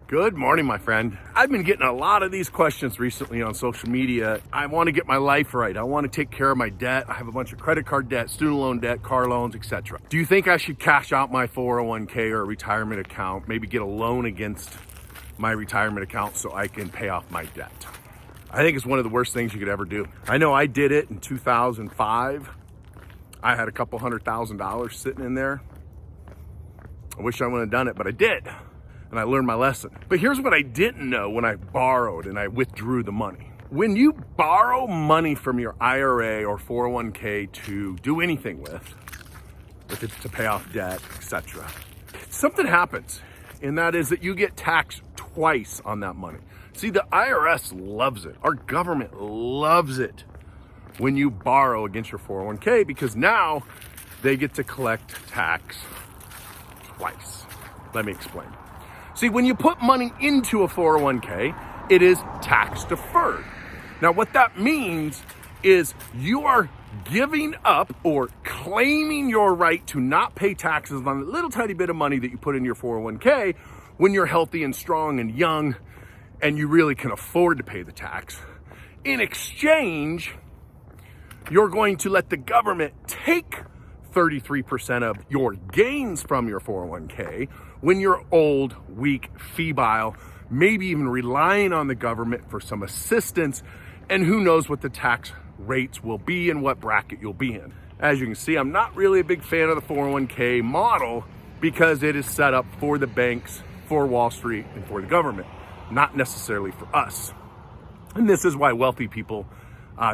Good morning, my friend. I've been getting a lot of these questions recently on social media. I want to get my life right. I want to take care of my debt. I have a bunch of credit card debt, student loan debt, car loans, etc. Do you think I should cash out my 401k or a retirement account, maybe get a loan against my retirement account so I can pay off my debt? I think it's one of the worst things you could ever do. I know I did it in 2005. I had a couple $100,000 sitting in there. I wish I wouldn't have done it, but I did. And I learned my lesson. But here's what I didn't know when I borrowed and I withdrew the money. When you borrow money from your IRA or 401k to do anything with, if it's to pay off debt, etc., something happens, and that is that you get taxed twice on that money. See, the IRS loves it. Our government loves it when you borrow against your 401k, because now they get to collect tax twice. Let me explain. See, when you put money into a 401k, it is tax deferred. Now, what that means is you are giving up or claiming your right to not pay taxes on a little tiny bit of money that you put in your 401k when you're healthy and strong and young and you really can afford to pay the tax. In exchange, you're going to let the government take 33% of your gains from your 401k when you're old, weak, febile, maybe even relying on the government for some assistance, and who knows what the tax rates will be and what bracket you'll be in. As you can see, I'm not really a big fan of the 401k model because it is set up for the banks, for Wall Street, and for the government, not necessarily for us. And this is why wealthy people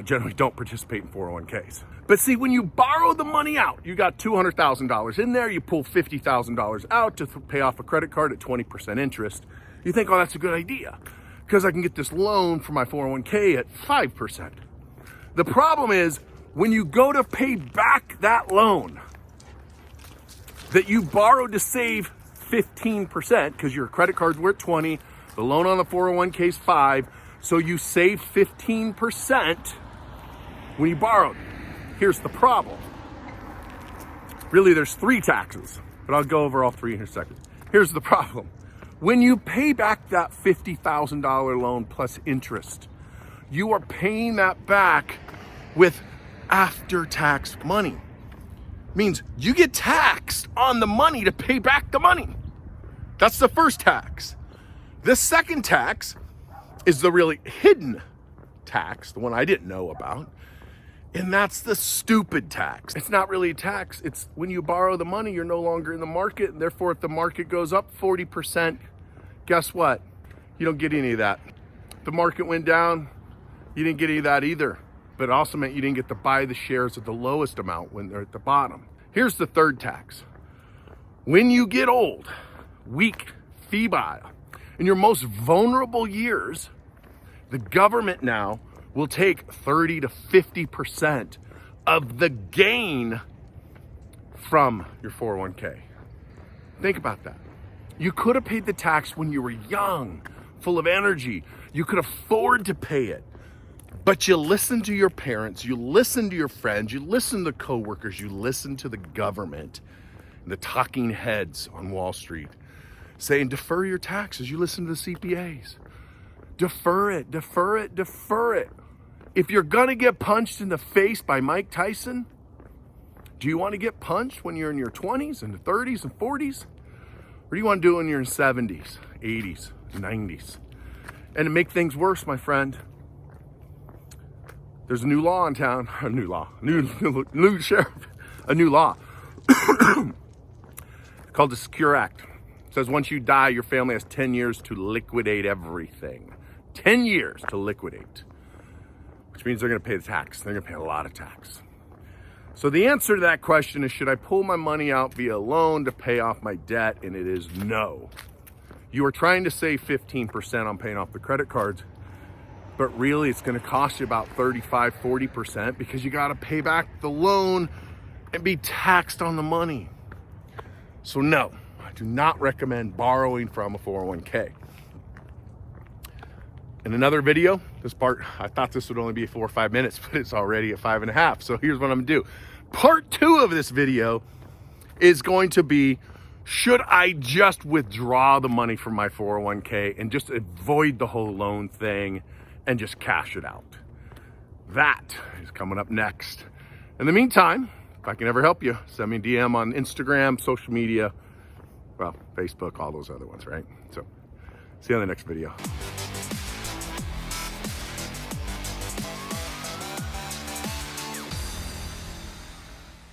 generally don't participate in 401ks. But see, when you borrow the money out, you got $200,000 in there, you pull $50,000 out to pay off a credit card at 20% interest. You think, oh, that's a good idea because I can get this loan for my 401k at 5%. The problem is when you go to pay back that loan that you borrowed to save 15%, because your credit cards were at 20, the loan on the 401k is 5, so you save 15% when you borrowed. Here's the problem. Really, there's 3 taxes, but I'll go over all 3 in a second. Here's the problem. When you pay back that $50,000 loan plus interest, you are paying that back with after-tax money. Means you get taxed on the money to pay back the money. That's the first tax. The second tax is the really hidden tax, the one I didn't know about. And that's the stupid tax. It's not really a tax. It's when you borrow the money, you're no longer in the market. And therefore, if the market goes up 40%, guess what? You don't get any of that. If the market went down, you didn't get any of that either. But it also meant you didn't get to buy the shares at the lowest amount when they're at the bottom. Here's the third tax. When you get old, weak, febile, in your most vulnerable years, the government now will take 30 to 50% of the gain from your 401k. Think about that. You could have paid the tax when you were young, full of energy. You could afford to pay it. But you listened to your parents, you listened to your friends, you listened to coworkers, you listened to the government, and the talking heads on Wall Street saying, defer your taxes. You listen to the CPAs. Defer it, defer it, defer it. If you're gonna get punched in the face by Mike Tyson, do you want to get punched when you're in your 20s and 30s and 40s? Or do you want to do it when you're in 70s, 80s, 90s? And to make things worse, my friend, there's a new law in town, a new law called the Secure Act. It says once you die, your family has 10 years to liquidate everything. 10 years to liquidate, which means they're going to pay the tax. They're going to pay a lot of tax. So the answer to that question is, should I pull my money out via loan to pay off my debt? And it is no. You are trying to save 15% on paying off the credit cards, but really it's going to cost you about 35, 40% because you got to pay back the loan and be taxed on the money. So no, I do not recommend borrowing from a 401k. In another video, this part, I thought this would only be 4 or 5 minutes, but it's already at 5.5. So here's what I'm gonna do. Part 2 of this video is going to be Should I just withdraw the money from my 401k and just avoid the whole loan thing and just cash it out? That is coming up next. In the meantime, if I can ever help you, send me a DM on Instagram, social media, well, Facebook, all those other ones, right? So see you on the next video.